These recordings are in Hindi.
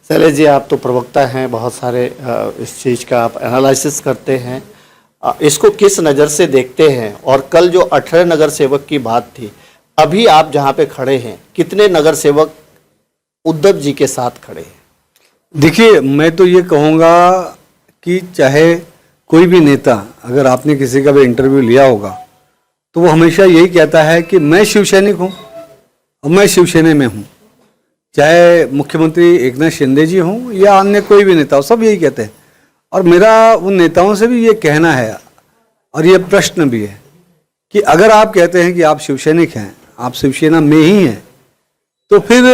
शैलेश जी, आप तो प्रवक्ता हैं, बहुत सारे इस चीज़ का आप एनालिसिस करते हैं। इसको किस नज़र से देखते हैं? और कल जो 18 नगर सेवक की बात थी, अभी आप जहाँ पे खड़े हैं कितने नगर सेवक उद्धव जी के साथ खड़े हैं? देखिए, मैं तो ये कहूँगा कि चाहे कोई भी नेता, अगर आपने किसी का भी इंटरव्यू लिया होगा तो वो हमेशा यही कहता है कि मैं शिवसैनिक हूँ और मैं शिवसेना में हूँ। चाहे मुख्यमंत्री एकनाथ शिंदे जी हों या अन्य कोई भी नेता हो, सब यही कहते हैं। और मेरा उन नेताओं से भी ये कहना है और ये प्रश्न भी है कि अगर आप कहते हैं कि आप शिवसैनिक हैं, आप शिवसेना में ही हैं, तो फिर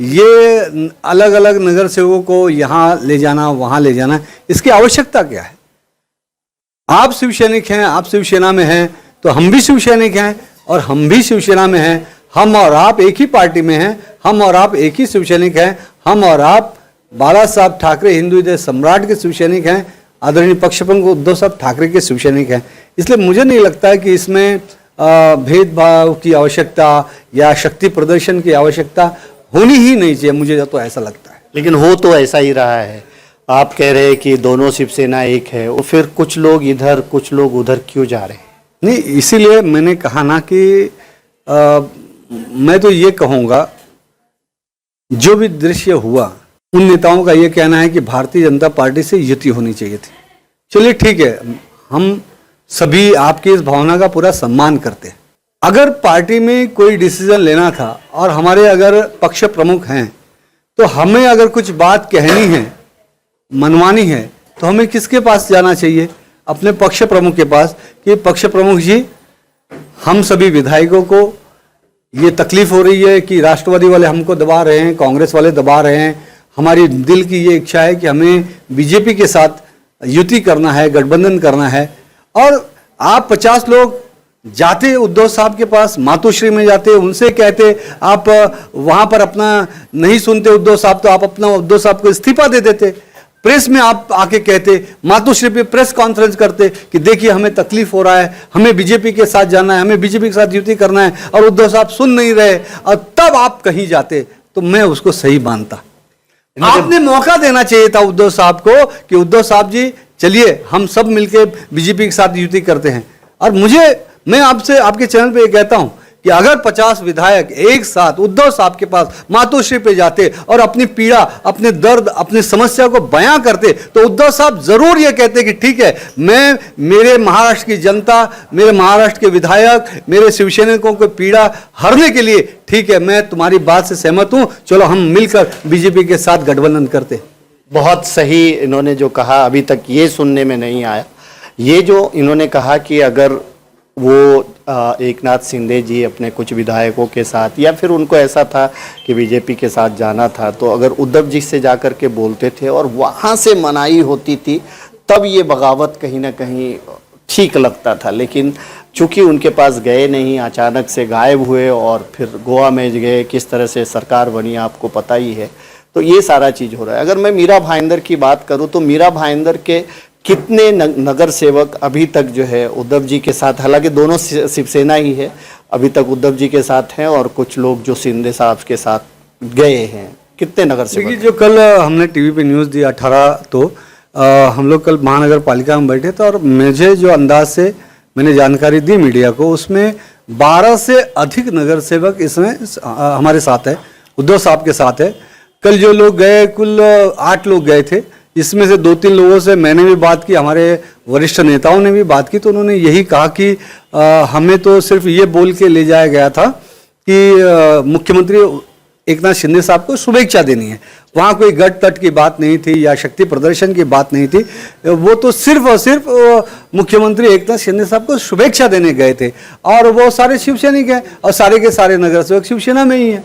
ये अलग अलग नगर सेवकों को यहाँ ले जाना वहाँ ले जाना, इसकी आवश्यकता क्या है? आप शिवसैनिक हैं, आप शिवसेना में हैं, तो हम भी शिवसैनिक हैं और हम भी शिवसेना में हैं। हम और आप एक ही पार्टी में हैं, हम और आप एक ही शिवसैनिक हैं। हम और आप बाला साहब ठाकरे हिंदू हृदय सम्राट के शिवसैनिक हैं, आदरणीय पक्षप्रमुख उद्धव साहब ठाकरे के शिवसैनिक हैं। इसलिए मुझे नहीं लगता है कि इसमें भेदभाव की आवश्यकता या शक्ति प्रदर्शन की आवश्यकता होनी ही नहीं चाहिए, मुझे तो ऐसा लगता है। लेकिन हो तो ऐसा ही रहा है। आप कह रहे हैं कि दोनों शिवसेना एक है, और फिर कुछ लोग इधर कुछ लोग उधर क्यों जा रहे हैं? नहीं, इसीलिए मैंने कहा ना कि मैं तो ये कहूँगा, जो भी दृश्य हुआ, उन नेताओं का ये कहना है कि भारतीय जनता पार्टी से युति होनी चाहिए थी। चलिए ठीक है, हम सभी आपकी इस भावना का पूरा सम्मान करते हैं। अगर पार्टी में कोई डिसीजन लेना था और हमारे अगर पक्ष प्रमुख हैं, तो हमें अगर कुछ बात कहनी है, मनवानी है, तो हमें किसके पास जाना चाहिए? अपने पक्ष प्रमुख के पास कि पक्ष प्रमुख जी, हम सभी विधायकों को ये तकलीफ हो रही है कि राष्ट्रवादी वाले हमको दबा रहे हैं, कांग्रेस वाले दबा रहे हैं। हमारी दिल की ये इच्छा है कि हमें बीजेपी के साथ युति करना है, गठबंधन करना है। और आप 50 लोग जाते उद्धव साहब के पास, मातोश्री में जाते, उनसे कहते, आप वहाँ पर अपना नहीं सुनते उद्धव साहब, तो आप अपना उद्धव साहब को इस्तीफा दे देते। प्रेस में आप आके कहते, मातोश्री पे प्रेस कॉन्फ्रेंस करते कि देखिए हमें तकलीफ हो रहा है, हमें बीजेपी के साथ जाना है, हमें बीजेपी के साथ युति करना है, और उद्धव साहब सुन नहीं रहे, और तब आप कहीं जाते, तो मैं उसको सही मानता। आपने मौका देना चाहिए था उद्धव साहब को कि उद्धव साहब जी चलिए हम सब मिलके बीजेपी के साथ युति करते हैं। और मैं आपसे आपके चैनल पे ये कहता हूं कि अगर 50 विधायक एक साथ उद्धव साहब के पास मातोश्री पे जाते और अपनी पीड़ा, अपने दर्द, अपनी समस्या को बयां करते, तो उद्धव साहब जरूर ये कहते कि ठीक है, मैं, मेरे महाराष्ट्र की जनता, मेरे महाराष्ट्र के विधायक, मेरे शिवसैनिकों को पीड़ा हरने के लिए ठीक है, मैं तुम्हारी बात से सहमत हूं, चलो हम मिलकर बीजेपी के साथ गठबंधन करते। बहुत सही इन्होंने जो कहा, अभी तक ये सुनने में नहीं आया। ये जो इन्होंने कहा कि अगर वो एकनाथ शिंदे जी अपने कुछ विधायकों के साथ, या फिर उनको ऐसा था कि बीजेपी के साथ जाना था, तो अगर उद्धव जी से जाकर के बोलते थे और वहाँ से मनाही होती थी, तब ये बगावत कहीं ना कहीं ठीक लगता था। लेकिन चूंकि उनके पास गए नहीं, अचानक से गायब हुए और फिर गोवा में गए, किस तरह से सरकार बनी आपको पता ही है, तो ये सारा चीज़ हो रहा है। अगर मैं मीरा भाईंदर की बात करूँ तो मीरा भाईंदर के कितने नगर सेवक अभी तक जो है उद्धव जी के साथ, हालांकि दोनों शिवसेना ही है, अभी तक उद्धव जी के साथ हैं, और कुछ लोग जो शिंदे साहब के साथ गए हैं, कितने नगर सेवक? जो कल हमने टीवी पे न्यूज़ दी 18, तो हम लोग कल महानगर पालिका में बैठे थे और मुझे जो अंदाज से मैंने जानकारी दी मीडिया को, उसमें 12 से अधिक नगर सेवक इसमें हमारे साथ है, उद्धव साहब के साथ है। कल जो लोग गए, कुल 8 लोग गए थे, इसमें से 2-3 लोगों से मैंने भी बात की, हमारे वरिष्ठ नेताओं ने भी बात की, तो उन्होंने यही कहा कि हमें तो सिर्फ ये बोल के ले जाया गया था कि मुख्यमंत्री एकनाथ शिंदे साहब को शुभेच्छा देनी है। वहाँ कोई गट तट की बात नहीं थी या शक्ति प्रदर्शन की बात नहीं थी, वो तो सिर्फ और सिर्फ मुख्यमंत्री एकनाथ शिंदे साहब को शुभेच्छा देने गए थे। और वो सारे शिवसैनिक हैं और सारे के सारे नगर सेवक शिवसेना में ही हैं।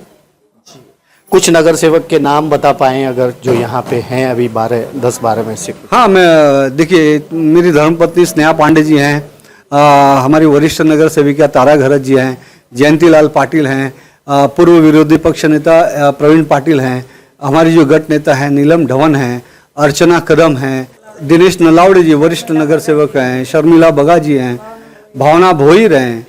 कुछ नगर सेवक के नाम बता पाएं अगर, जो यहाँ पे हैं अभी 10-12 में से? हाँ, मैं देखिए, मेरी धर्मपत्नी स्नेहा पांडे जी हैं, हमारी वरिष्ठ नगर सेविका तारा घरत जी हैं, जयंती लाल पाटिल हैं, पूर्व विरोधी पक्ष नेता प्रवीण पाटिल हैं, हमारी जो गट नेता हैं नीलम ढवन हैं, अर्चना कदम हैं, दिनेश नलावड़े जी वरिष्ठ नगर सेवक हैं, शर्मिला बगा जी हैं, भावना भोईर हैं,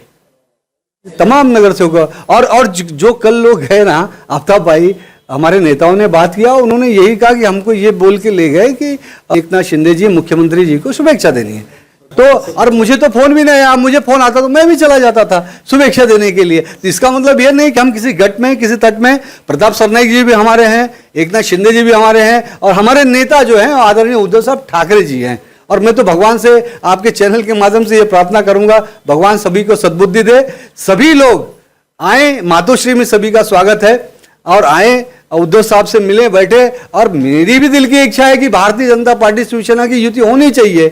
तमाम नगर सेवक। और जो कल लोग हैं ना, आफ्ताब भाई, हमारे नेताओं ने बात किया, उन्होंने यही कहा कि हमको ये बोल के ले गए कि एकनाथ शिंदे जी मुख्यमंत्री जी को शुभेच्छा देनी है। तो और मुझे तो फोन भी नहीं आया, मुझे फोन आता तो मैं भी चला जाता था शुभेच्छा देने के लिए। तो इसका मतलब ये नहीं कि हम किसी गट में, किसी तट में। प्रताप सरनाईक जी भी हमारे हैं, एकनाथ शिंदे जी भी हमारे हैं, और हमारे नेता जो हैं आदरणीय उद्धव साहब ठाकरे जी हैं। और मैं तो भगवान से आपके चैनल के माध्यम से ये प्रार्थना करूंगा, भगवान सभी को सद्बुद्धि दे, सभी लोग आए, मातोश्री में सभी का स्वागत है, और आए उद्धव साहब से मिले, बैठे। और मेरी भी दिल की इच्छा है कि भारतीय जनता पार्टी शिवसेना की युति होनी चाहिए।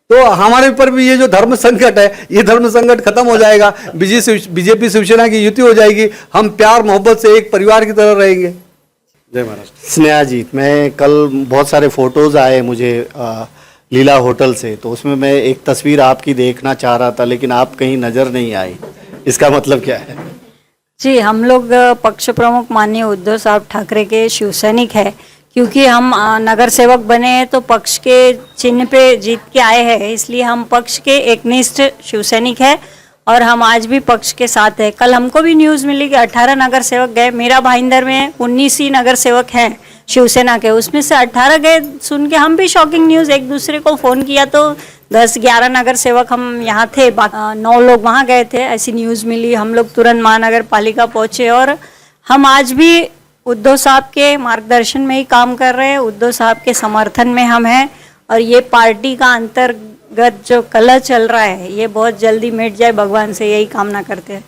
तो हमारे ऊपर भी ये जो धर्म संकट है, ये धर्म संकट खत्म हो जाएगा, बीजेपी शिवसेना की युति हो जाएगी, हम प्यार मोहब्बत से एक परिवार की तरह रहेंगे। जय महाराष्ट्र। स्नेहा जी, मैं कल बहुत सारे फोटोज आए मुझे लीला होटल से, तो उसमें मैं एक तस्वीर आपकी देखना चाह रहा था, लेकिन आप कहीं नजर नहीं आई, इसका मतलब क्या है? जी, हम लोग पक्ष प्रमुख माननीय उद्धव साहब ठाकरे के शिवसैनिक है, क्योंकि हम नगर सेवक बने हैं तो पक्ष के चिन्ह पे जीत के आए हैं, इसलिए हम पक्ष के एकनिष्ठ शिवसैनिक है और हम आज भी पक्ष के साथ है। कल हमको भी न्यूज़ मिली कि 18 नगर सेवक गए, मेरा भाईंदर में 19 ही नगर सेवक हैं शिवसेना के, उसमें से 18 गए। सुन के हम भी शॉकिंग न्यूज़, एक दूसरे को फ़ोन किया तो 10-11 नगर सेवक हम यहाँ थे, 9 लोग वहाँ गए थे, ऐसी न्यूज़ मिली। हम लोग तुरंत महानगर पालिका पहुँचे और हम आज भी उद्धव साहब के मार्गदर्शन में ही काम कर रहे हैं, उद्धव साहब के समर्थन में हम हैं, और ये पार्टी का अंतर्गत जो कलह चल रहा है ये बहुत जल्दी मिट जाए, भगवान से यही कामना करते हैं।